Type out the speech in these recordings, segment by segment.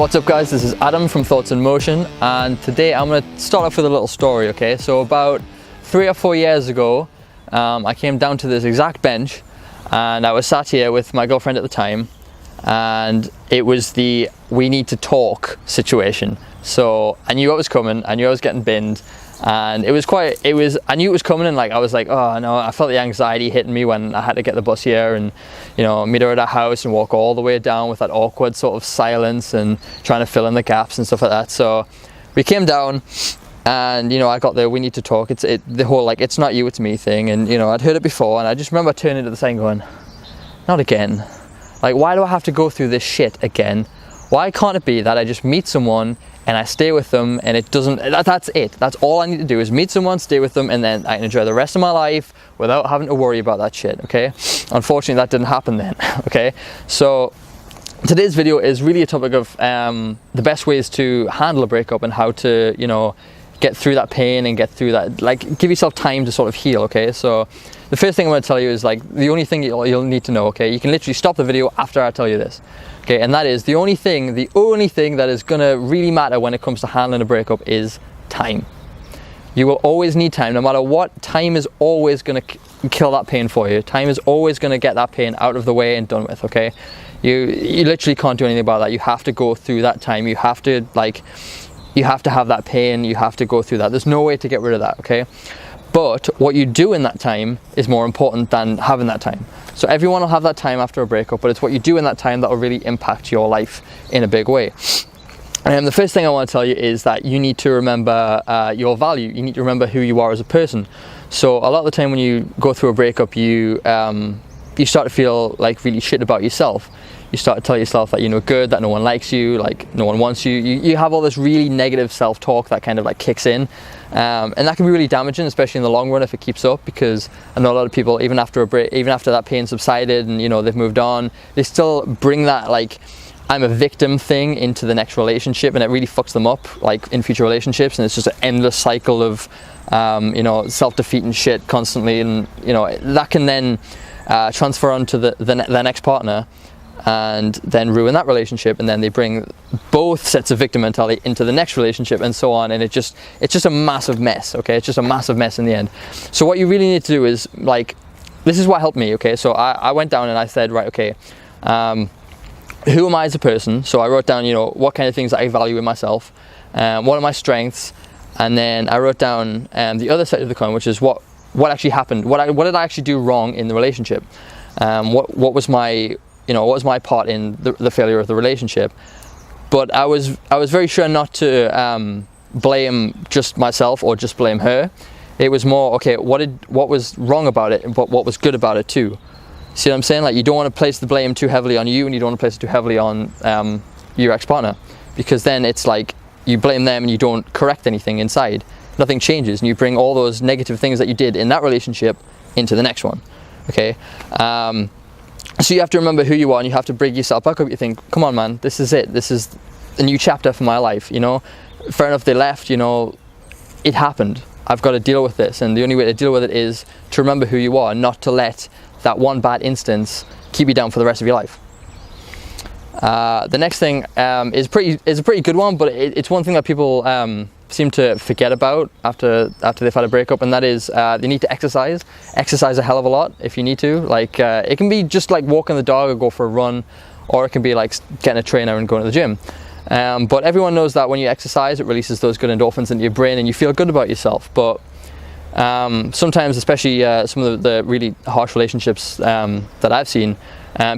What's up guys, this is Adam from Thoughts in Motion, and today I'm going to start off with a little story, okay? So about 3 or 4 years ago, I came down to this exact bench and I was sat here with my girlfriend at the time, and it was the we need to talk situation. So I knew what was coming, I knew I was getting binned, and I knew it was coming, and I was like, oh no, I felt the anxiety hitting me when I had to get the bus here and, you know, meet her at her house and walk all the way down with that awkward sort of silence and trying to fill in the gaps and stuff like that. So we came down and, you know, I got the we need to talk, the whole like it's not you, it's me thing, and you know, I'd heard it before, and I just remember turning to the side and going, not again. Like, why do I have to go through this shit again? Why can't it be that I just meet someone and I stay with them and it doesn't, that's it. That's all I need to do is meet someone, stay with them, and then I can enjoy the rest of my life without having to worry about that shit, okay? Unfortunately, that didn't happen then, okay? So today's video is really a topic of the best ways to handle a breakup and how to, you know, get through that pain and get through that, like, give yourself time to sort of heal, okay? So the first thing I'm going to tell you is, like, the only thing you'll need to know, okay? You can literally stop the video after I tell you this, okay? And that is the only thing that is going to really matter when it comes to handling a breakup is time. You will always need time, no matter what. Time is always going to kill that pain for you. Time is always going to get that pain out of the way and done with, okay? You literally can't do anything about that. You have to go through that time. You have to, like, you have to have that pain, you have to go through that. There's no way to get rid of that, okay? But what you do in that time is more important than having that time. So everyone will have that time after a breakup, but it's what you do in that time that will really impact your life in a big way. And the first thing I want to tell you is that you need to remember your value. You need to remember who you are as a person. So a lot of the time when you go through a breakup, you start to feel like really shit about yourself. You start to tell yourself that you're no good, that no one likes you, like no one wants you. You have all this really negative self-talk that kind of like kicks in, and that can be really damaging, especially in the long run if it keeps up, because I know a lot of people, even after a break, even after that pain subsided and, you know, they've moved on, they still bring that like I'm a victim thing into the next relationship, and it really fucks them up like in future relationships, and it's just an endless cycle of you know, self-defeating shit constantly, and you know, that can then transfer on to the next partner and then ruin that relationship, and then they bring both sets of victim mentality into the next relationship and so on, and it's just a massive mess, okay? It's just a massive mess in the end. So what you really need to do is, like, this is what helped me, okay? So I went down and I said, right, okay, who am I as a person? So I wrote down, you know, what kind of things I value in myself, what are my strengths, and then I wrote down the other side of the coin, which is what actually happened, what did I actually do wrong in the relationship, what was my, you know, what was my part in the failure of the relationship. But I was very sure not to blame just myself or just blame her. It was more, okay, what was wrong about it, but what was good about it too. See what I'm saying? Like, you don't want to place the blame too heavily on you, and you don't want to place it too heavily on your ex-partner, because then it's like you blame them and you don't correct anything inside. Nothing changes, and you bring all those negative things that you did in that relationship into the next one, okay? So you have to remember who you are, and you have to bring yourself back up. You think, come on man, this is it, this is a new chapter for my life, you know? Fair enough, they left, you know, it happened. I've got to deal with this, and the only way to deal with it is to remember who you are, not to let that one bad instance keep you down for the rest of your life. The next thing is a pretty good one, but it's one thing that people seem to forget about after they've had a breakup, and that is they need to exercise a hell of a lot if you need to. Like, it can be just like walking the dog or go for a run, or it can be like getting a trainer and going to the gym. But everyone knows that when you exercise, it releases those good endorphins into your brain and you feel good about yourself. But sometimes, especially some of the really harsh relationships that I've seen,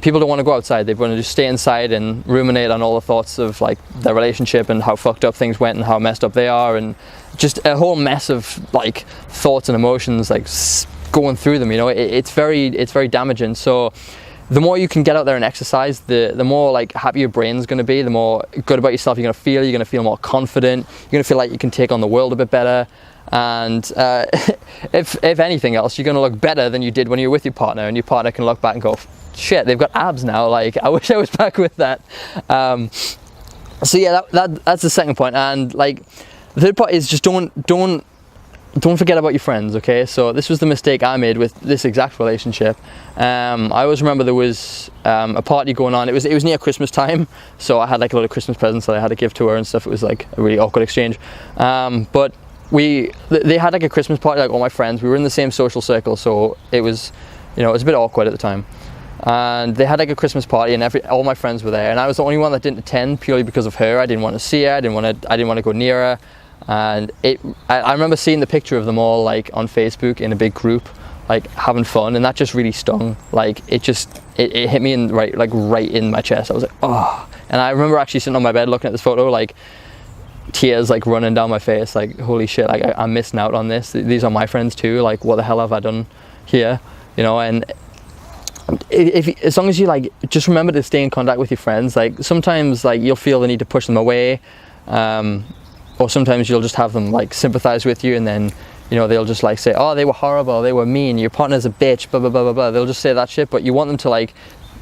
people don't want to go outside. They want to just stay inside and ruminate on all the thoughts of like their relationship and how fucked up things went and how messed up they are, and just a whole mess of like thoughts and emotions like going through them, you know. It's very damaging. So the more you can get out there and exercise, the more like happy your brain's going to be, the more good about yourself you're going to feel more confident, you're going to feel like you can take on the world a bit better. And if anything else, you're going to look better than you did when you were with your partner, and your partner can look back and go, shit, they've got abs now, like I wish I was back with that. So yeah, that's the second point. And like the third part is just don't don't forget about your friends, okay? So this was the mistake I made with this exact relationship. I always remember there was a party going on. It was near Christmas time, so I had like a lot of Christmas presents that I had to give to her and stuff. It was like a really awkward exchange. But they had like a Christmas party, like all my friends. We were in the same social circle, so it was, you know, it was a bit awkward at the time. And they had like a Christmas party, and all my friends were there, and I was the only one that didn't attend purely because of her. I didn't want to see her. I didn't want to go near her. And I remember seeing the picture of them all like on Facebook in a big group, like having fun, and that just really stung. Like it hit me right in my chest. I was like, oh. And I remember actually sitting on my bed looking at this photo, like tears like running down my face, like holy shit, like I'm missing out on this. These are my friends too. Like what the hell have I done here? You know. And as long as you like just remember to stay in contact with your friends, like sometimes like you'll feel the need to push them away, or sometimes you'll just have them like sympathize with you, and then, you know, they'll just like say, oh, they were horrible, they were mean, your partner's a bitch, blah blah blah blah blah. They'll just say that shit, but you want them to like,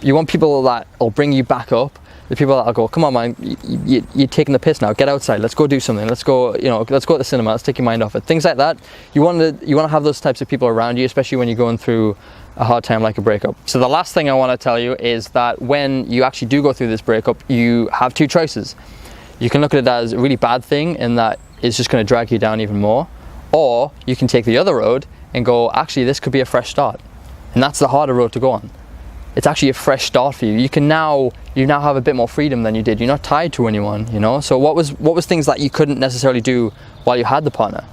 you want people that will bring you back up, the people that will go, come on man, you're taking the piss now, get outside, let's go do something, let's go, you know, let's go to the cinema, let's take your mind off it, things like that. You want to have those types of people around you, especially when you're going through a hard time like a breakup. So the last thing I want to tell you is that when you actually do go through this breakup, you have two choices. You can look at it as a really bad thing, in that it's just going to drag you down even more, or you can take the other road and go, actually this could be a fresh start, and that's the harder road to go on. It's actually a fresh start for you. You now have a bit more freedom than you did. You're not tied to anyone, you know. So what was things that you couldn't necessarily do while you had the partner?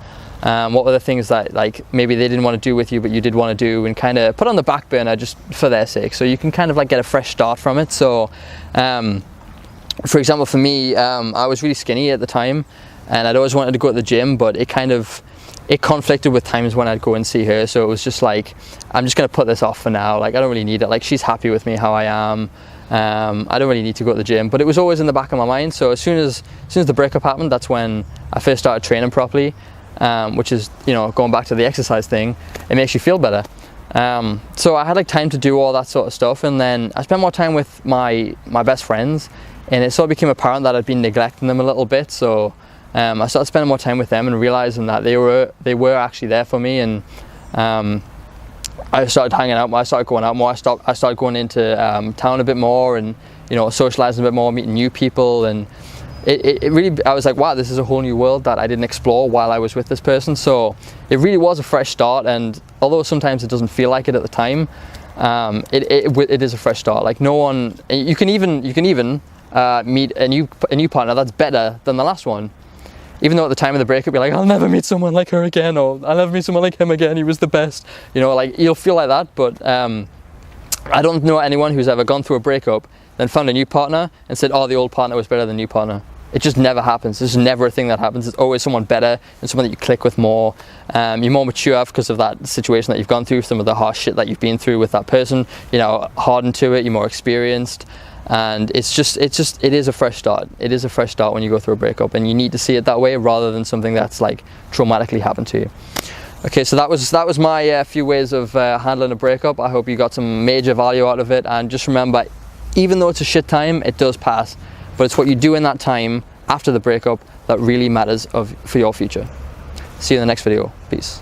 What were the things that like maybe they didn't want to do with you but you did want to do, and kind of put on the back burner just for their sake, so you can kind of like get a fresh start from it. So for example, for me, I was really skinny at the time, and I'd always wanted to go to the gym, but it conflicted with times when I'd go and see her. So it was just like, I'm just going to put this off for now. Like, I don't really need it. Like, she's happy with me how I am. I don't really need to go to the gym, but it was always in the back of my mind. So as soon as the breakup happened, that's when I first started training properly, which is, you know, going back to the exercise thing, it makes you feel better. So I had like time to do all that sort of stuff, and then I spent more time with my best friends, and it sort of became apparent that I'd been neglecting them a little bit. So I started spending more time with them and realizing that they were actually there for me. And I started hanging out more, I started going out more, I started going into town a bit more, and, you know, socializing a bit more, meeting new people. And it really, I was like, wow, this is a whole new world that I didn't explore while I was with this person. So it really was a fresh start, and although sometimes it doesn't feel like it at the time, it is a fresh start. Like, no one, you can even meet a new partner that's better than the last one. Even though at the time of the breakup you're like, I'll never meet someone like her again, or I'll never meet someone like him again, he was the best. You know, like, you'll feel like that, but I don't know anyone who's ever gone through a breakup, then found a new partner and said, oh, the old partner was better than the new partner. It just never happens. There's never a thing that happens. It's always someone better, and someone that you click with more. You're more mature because of that situation that you've gone through, some of the harsh shit that you've been through with that person, you know, hardened to it, you're more experienced. And it is a fresh start. It is a fresh start when you go through a breakup, and you need to see it that way rather than something that's like traumatically happened to you. Okay, so that was my few ways of handling a breakup. I hope you got some major value out of it, and just remember, even though it's a shit time, it does pass, but it's what you do in that time after the breakup that really matters for your future. See you in the next video. Peace.